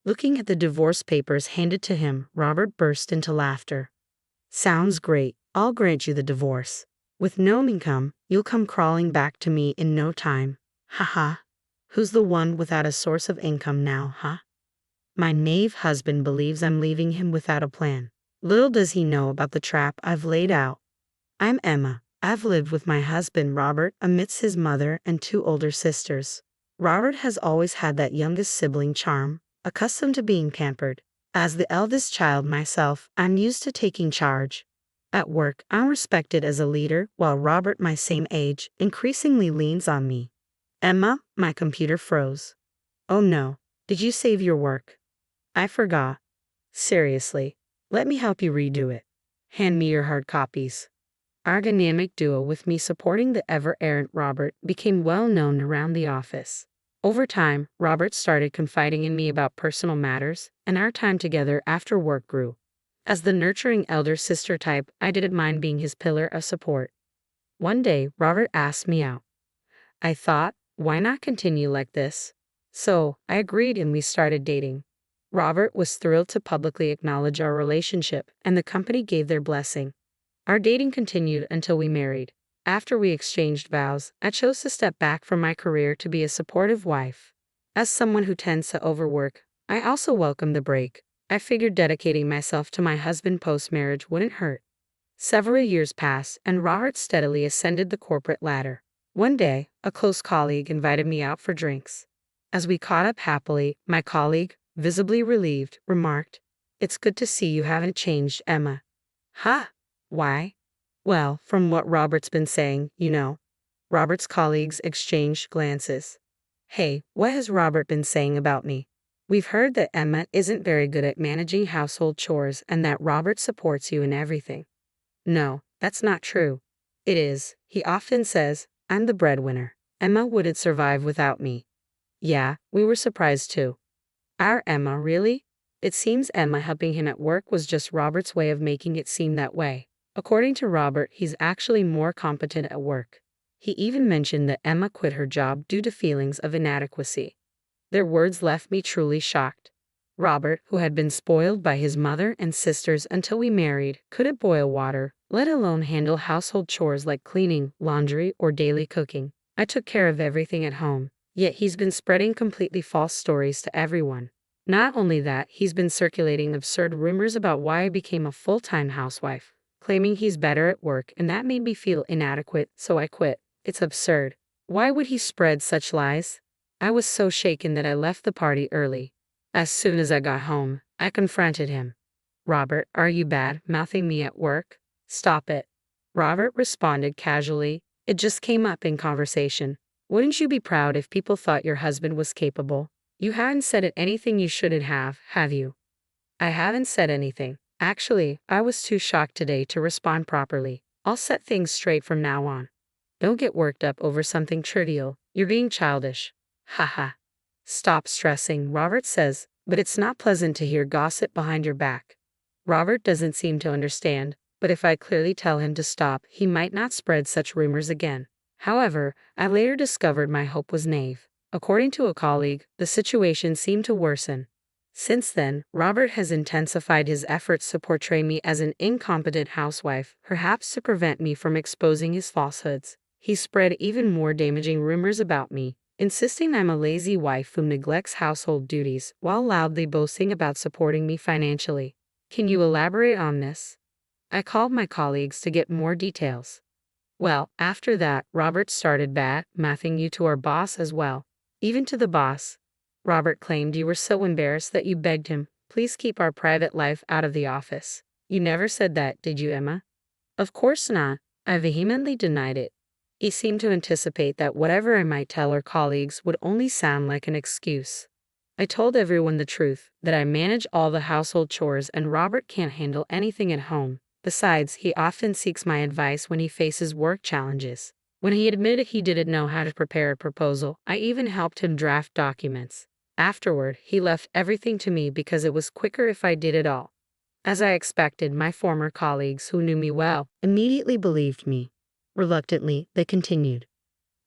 Looking at the divorce papers handed to him, Robert burst into laughter. Sounds great. I'll grant you the divorce. With no income, you'll come crawling back to me in no time. Haha. Who's the one without a source of income now, huh? My knave husband believes I'm leaving him without a plan. Little does he know about the trap I've laid out. I'm Emma. I've lived with my husband Robert amidst his mother and 2 older sisters. Robert has always had that youngest sibling charm, accustomed to being pampered. As the eldest child myself, I'm used to taking charge. At work, I'm respected as a leader, while Robert, my same age, increasingly leans on me. Emma, my computer froze. Oh no, did you save your work? I forgot. Seriously, let me help you redo it. Hand me your hard copies. Our dynamic duo with me supporting the ever-errant Robert became well known around the office. Over time, Robert started confiding in me about personal matters, and our time together after work grew. As the nurturing elder sister type, I didn't mind being his pillar of support. One day, Robert asked me out. I thought, why not continue like this? So, I agreed and we started dating. Robert was thrilled to publicly acknowledge our relationship, and the company gave their blessing. Our dating continued until we married. After we exchanged vows, I chose to step back from my career to be a supportive wife. As someone who tends to overwork, I also welcomed the break. I figured dedicating myself to my husband post-marriage wouldn't hurt. Several years passed, and Robert steadily ascended the corporate ladder. One day, a close colleague invited me out for drinks. As we caught up happily, my colleague, visibly relieved, remarked, "It's good to see you haven't changed, Emma." "Huh? Why?" "Well, from what Robert's been saying, you know." Robert's colleagues exchanged glances. "Hey, what has Robert been saying about me?" "We've heard that Emma isn't very good at managing household chores and that Robert supports you in everything." "No, that's not true." "It is. He often says, I'm the breadwinner. Emma wouldn't survive without me." "Yeah, we were surprised too." "Our Emma, really?" It seems Emma helping him at work was just Robert's way of making it seem that way. According to Robert, he's actually more competent at work. He even mentioned that Emma quit her job due to feelings of inadequacy. Their words left me truly shocked. Robert, who had been spoiled by his mother and sisters until we married, couldn't boil water, let alone handle household chores like cleaning, laundry, or daily cooking. I took care of everything at home, yet he's been spreading completely false stories to everyone. Not only that, he's been circulating absurd rumors about why I became a full-time housewife, claiming he's better at work, and that made me feel inadequate, so I quit. It's absurd. Why would he spread such lies? I was so shaken that I left the party early. As soon as I got home, I confronted him. "Robert, are you bad-mouthing me at work?" "Stop it." Robert responded casually. "It just came up in conversation. Wouldn't you be proud if people thought your husband was capable? You haven't said anything you shouldn't have you?" "I haven't said anything. Actually, I was too shocked today to respond properly. I'll set things straight from now on." "Don't get worked up over something trivial. You're being childish." "Haha." "Stop stressing," Robert says, "but it's not pleasant to hear gossip behind your back." Robert doesn't seem to understand, but if I clearly tell him to stop, he might not spread such rumors again. However, I later discovered my hope was naive. According to a colleague, the situation seemed to worsen. Since then, Robert has intensified his efforts to portray me as an incompetent housewife, perhaps to prevent me from exposing his falsehoods. He spread even more damaging rumors about me, insisting I'm a lazy wife who neglects household duties while loudly boasting about supporting me financially. Can you elaborate on this? I called my colleagues to get more details. Well, after that, Robert started bad-mouthing you to our boss as well. Even to the boss. Robert claimed you were so embarrassed that you begged him, "Please keep our private life out of the office." You never said that, did you, Emma? Of course not. I vehemently denied it. He seemed to anticipate that whatever I might tell our colleagues would only sound like an excuse. I told everyone the truth, that I manage all the household chores and Robert can't handle anything at home. Besides, he often seeks my advice when he faces work challenges. When he admitted he didn't know how to prepare a proposal, I even helped him draft documents. Afterward, he left everything to me because it was quicker if I did it all. As I expected, my former colleagues, who knew me well, immediately believed me. Reluctantly, they continued.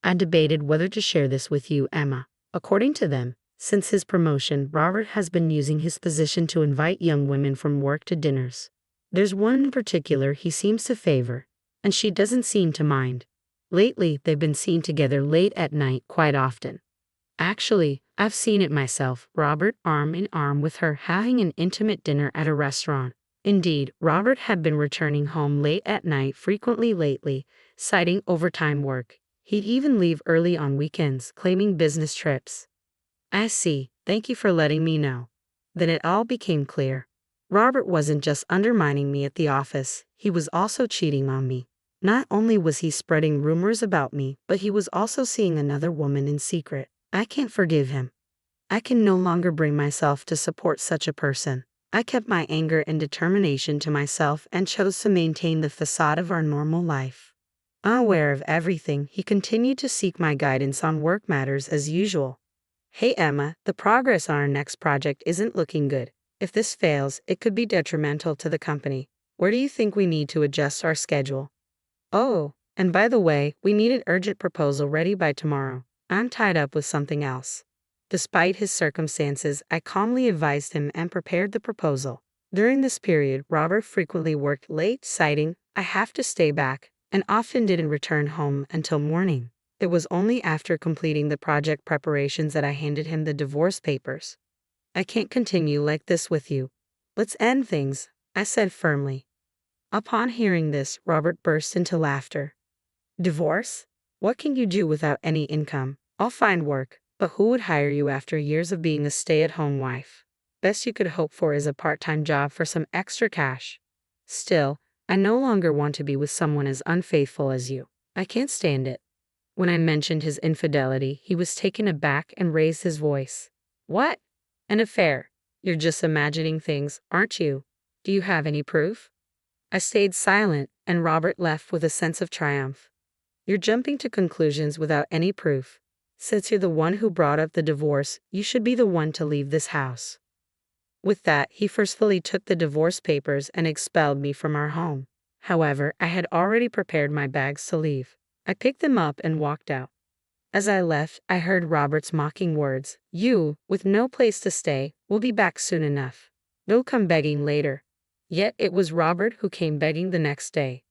"I debated whether to share this with you, Emma. According to them, Since his promotion, Robert has been using his position to invite young women from work to dinners. There's one in particular he seems to favor, and she doesn't seem to mind. Lately, they've been seen together late at night quite often. Actually, I've seen it myself, Robert arm in arm with her having an intimate dinner at a restaurant. Indeed, Robert had been returning home late at night frequently lately, citing overtime work. He'd even leave early on weekends, claiming business trips. I see, thank you for letting me know. Then it all became clear. Robert wasn't just undermining me at the office, he was also cheating on me. Not only was he spreading rumors about me, but he was also seeing another woman in secret. I can't forgive him. I can no longer bring myself to support such a person. I kept my anger and determination to myself and chose to maintain the facade of our normal life. Unaware of everything, he continued to seek my guidance on work matters as usual. Hey Emma, the progress on our next project isn't looking good. If this fails, it could be detrimental to the company. Where do you think we need to adjust our schedule? Oh, and by the way, we need an urgent proposal ready by tomorrow. I'm tied up with something else. Despite his circumstances, I calmly advised him and prepared the proposal. During this period, Robert frequently worked late, citing, I have to stay back, and often didn't return home until morning. It was only after completing the project preparations that I handed him the divorce papers. I can't continue like this with you. Let's end things, I said firmly. Upon hearing this, Robert burst into laughter. Divorce? What can you do without any income? I'll find work, but who would hire you after years of being a stay-at-home wife? Best you could hope for is a part-time job for some extra cash. Still, I no longer want to be with someone as unfaithful as you. I can't stand it. When I mentioned his infidelity, he was taken aback and raised his voice. What? An affair? You're just imagining things, aren't you? Do you have any proof? I stayed silent, and Robert left with a sense of triumph. You're jumping to conclusions without any proof. Since you're the one who brought up the divorce, you should be the one to leave this house. With that, he forcefully took the divorce papers and expelled me from our home. However, I had already prepared my bags to leave. I picked them up and walked out. As I left, I heard Robert's mocking words, You, with no place to stay, will be back soon enough. They'll come begging later. Yet it was Robert who came begging the next day.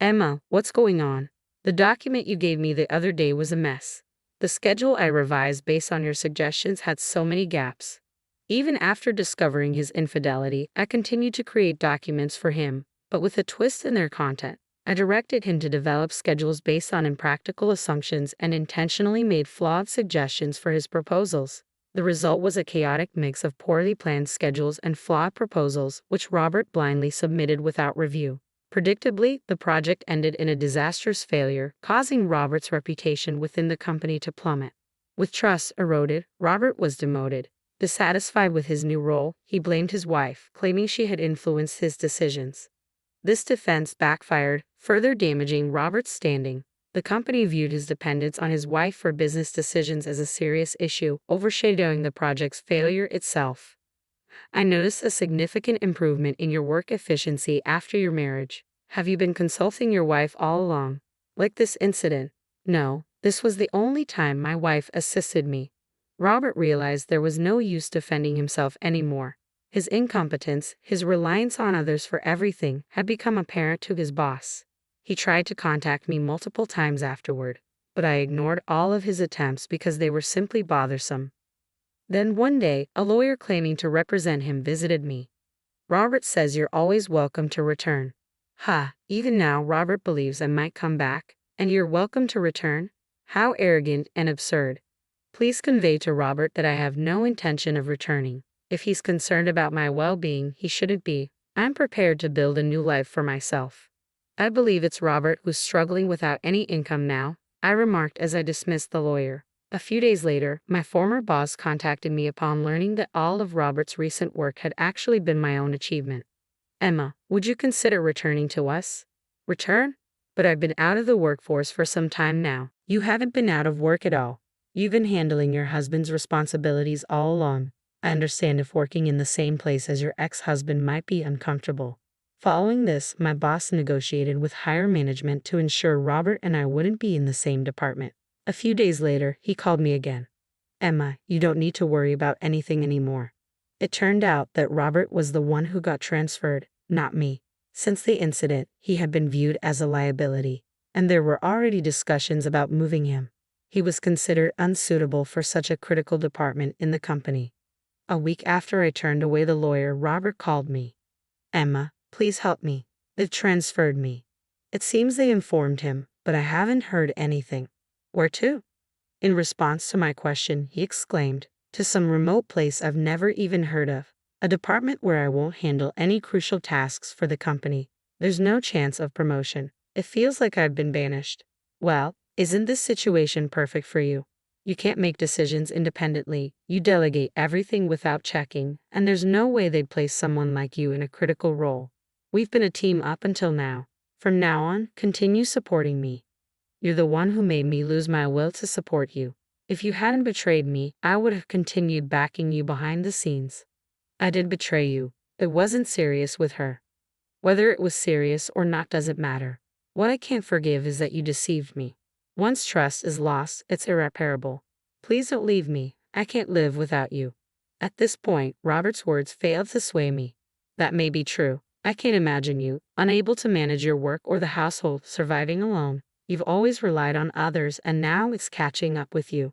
Emma, what's going on? The document you gave me the other day was a mess. The schedule I revised based on your suggestions had so many gaps. Even after discovering his infidelity, I continued to create documents for him, but with a twist in their content. I directed him to develop schedules based on impractical assumptions and intentionally made flawed suggestions for his proposals. The result was a chaotic mix of poorly planned schedules and flawed proposals, which Robert blindly submitted without review. Predictably, the project ended in a disastrous failure, causing Robert's reputation within the company to plummet. With trust eroded, Robert was demoted. Dissatisfied with his new role, he blamed his wife, claiming she had influenced his decisions. This defense backfired, further damaging Robert's standing. The company viewed his dependence on his wife for business decisions as a serious issue, overshadowing the project's failure itself. I noticed a significant improvement in your work efficiency after your marriage. Have you been consulting your wife all along? Like this incident? No, this was the only time my wife assisted me. Robert realized there was no use defending himself anymore. His incompetence, his reliance on others for everything, had become apparent to his boss. He tried to contact me multiple times afterward, but I ignored all of his attempts because they were simply bothersome. Then one day, a lawyer claiming to represent him visited me. Robert says you're always welcome to return. Even now Robert believes I might come back, and you're welcome to return? How arrogant and absurd. Please convey to Robert that I have no intention of returning. If he's concerned about my well-being, he shouldn't be. I'm prepared to build a new life for myself. I believe it's Robert who's struggling without any income now, I remarked as I dismissed the lawyer. A few days later, my former boss contacted me upon learning that all of Robert's recent work had actually been my own achievement. Emma, would you consider returning to us? Return? But I've been out of the workforce for some time now. You haven't been out of work at all. You've been handling your husband's responsibilities all along. I understand if working in the same place as your ex-husband might be uncomfortable. Following this, my boss negotiated with higher management to ensure Robert and I wouldn't be in the same department. A few days later, he called me again. Emma, you don't need to worry about anything anymore. It turned out that Robert was the one who got transferred, not me. Since the incident, he had been viewed as a liability, and there were already discussions about moving him. He was considered unsuitable for such a critical department in the company. A week after I turned away the lawyer, Robert called me. Emma, please help me. They've transferred me. It seems they informed him, but I haven't heard anything. Where to? In response to my question, he exclaimed, to some remote place I've never even heard of. A department where I won't handle any crucial tasks for the company. There's no chance of promotion. It feels like I've been banished. Well, isn't this situation perfect for you? You can't make decisions independently, you delegate everything without checking, and there's no way they'd place someone like you in a critical role. We've been a team up until now. From now on, continue supporting me. You're the one who made me lose my will to support you. If you hadn't betrayed me, I would have continued backing you behind the scenes. I did betray you. It wasn't serious with her. Whether it was serious or not doesn't matter. What I can't forgive is that you deceived me. Once trust is lost, it's irreparable. Please don't leave me. I can't live without you. At this point, Robert's words failed to sway me. That may be true. I can't imagine you, unable to manage your work or the household, surviving alone. You've always relied on others, and now it's catching up with you.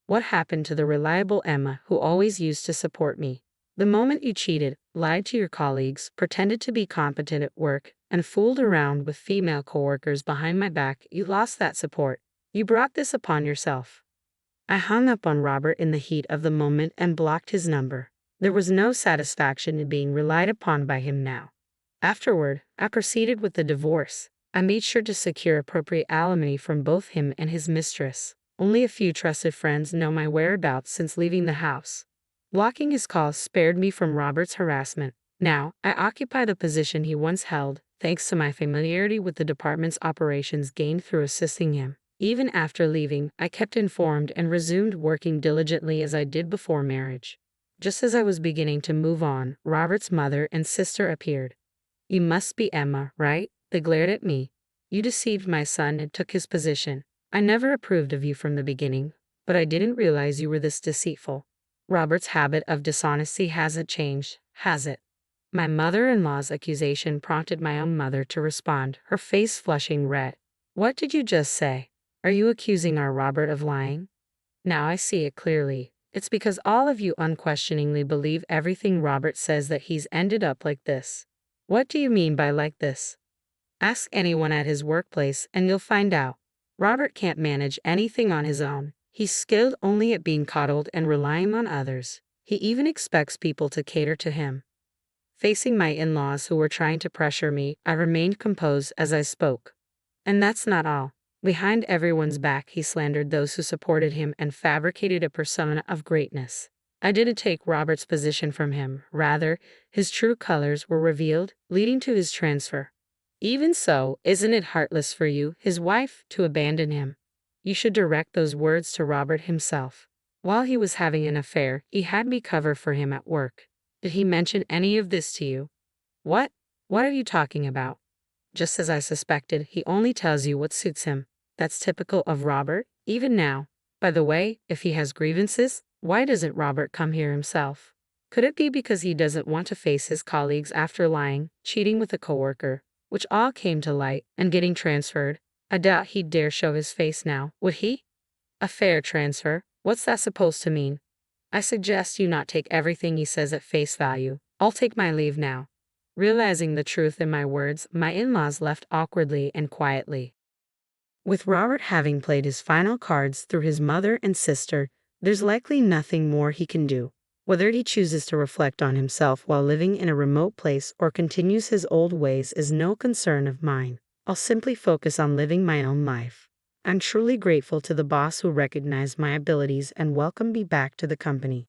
What happened to the reliable Emma who always used to support me? The moment you cheated, lied to your colleagues, pretended to be competent at work, and fooled around with female coworkers behind my back, you lost that support. You brought this upon yourself. I hung up on Robert in the heat of the moment and blocked his number. There was no satisfaction in being relied upon by him now. Afterward, I proceeded with the divorce. I made sure to secure appropriate alimony from both him and his mistress. Only a few trusted friends know my whereabouts since leaving the house. Blocking his calls spared me from Robert's harassment. Now, I occupy the position he once held, thanks to my familiarity with the department's operations gained through assisting him. Even after leaving, I kept informed and resumed working diligently as I did before marriage. Just as I was beginning to move on, Robert's mother and sister appeared. You must be Emma, right? They glared at me. You deceived my son and took his position. I never approved of you from the beginning, but I didn't realize you were this deceitful. Robert's habit of dishonesty hasn't changed, has it? My mother-in-law's accusation prompted my own mother to respond, her face flushing red. What did you just say? Are you accusing our Robert of lying? Now I see it clearly. It's because all of you unquestioningly believe everything Robert says that he's ended up like this. What do you mean by like this? Ask anyone at his workplace and you'll find out. Robert can't manage anything on his own. He's skilled only at being coddled and relying on others. He even expects people to cater to him. Facing my in-laws who were trying to pressure me, I remained composed as I spoke. And that's not all. Behind everyone's back, he slandered those who supported him and fabricated a persona of greatness. I didn't take Robert's position from him. Rather, his true colors were revealed, leading to his transfer. Even so, isn't it heartless for you, his wife, to abandon him? You should direct those words to Robert himself. While he was having an affair, he had me cover for him at work. Did he mention any of this to you? What? What are you talking about? Just as I suspected, he only tells you what suits him. That's typical of Robert, even now. By the way, if he has grievances, why doesn't Robert come here himself? Could it be because he doesn't want to face his colleagues after lying, cheating with a coworker, which all came to light, and getting transferred? I doubt he'd dare show his face now, would he? A fair transfer? What's that supposed to mean? I suggest you not take everything he says at face value. I'll take my leave now. Realizing the truth in my words, my in-laws left awkwardly and quietly. With Robert having played his final cards through his mother and sister, there's likely nothing more he can do. Whether he chooses to reflect on himself while living in a remote place or continues his old ways is no concern of mine. I'll simply focus on living my own life. I'm truly grateful to the boss who recognized my abilities and welcomed me back to the company.